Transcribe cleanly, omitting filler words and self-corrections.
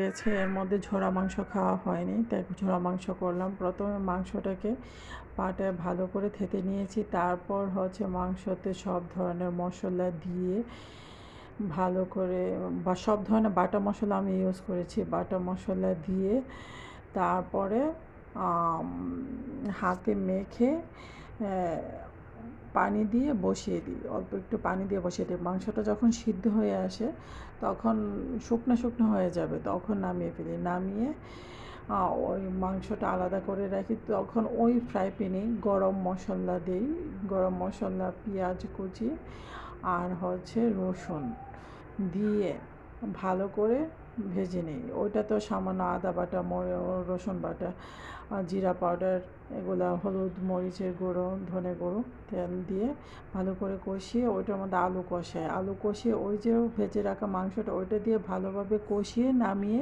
হয়েছে, এর মধ্যে ঝোড়া মাংস খাওয়া হয়নি, তাই ঝোড়া মাংস করলাম। প্রথমে মাংসটাকে পাটায় ভালো করে থেতে নিয়েছি, তারপর মাংসতে সব ধরনের মশলা দিয়ে ভালো করে, বা সব ধরনের বাটা মশলা আমি ইউজ করেছি। বাটা মশলা দিয়ে তারপরে হাতে মেখে পানি দিয়ে বসিয়ে দিই, অল্প একটু পানি দিয়ে বসিয়ে দিই। মাংসটা যখন সিদ্ধ হয়ে আসে তখন শুকনো শুকনো হয়ে যাবে, তখন নামিয়ে ফেলি। নামিয়ে ওই মাংসটা আলাদা করে রাখি। তখন ওই ফ্রাই প্যানেই গরম মশলা দিই, গরম মশলা, পেঁয়াজ কুচি আর রসুন দিয়ে ভালো করে ভেজে নিই। ওইটা তো সামান্য আদা বাটা, রসুন বাটা, জিরা পাউডার, এগুলা, হলুদ, মরিচের গুঁড়ো, ধনে গুঁড়ো, তেল দিয়ে ভালো করে কষিয়ে ওইটার মধ্যে আলু কষিয়ে ওই যে ভেজে রাখা মাংসটা ওইটা দিয়ে ভালোভাবে কষিয়ে নামিয়ে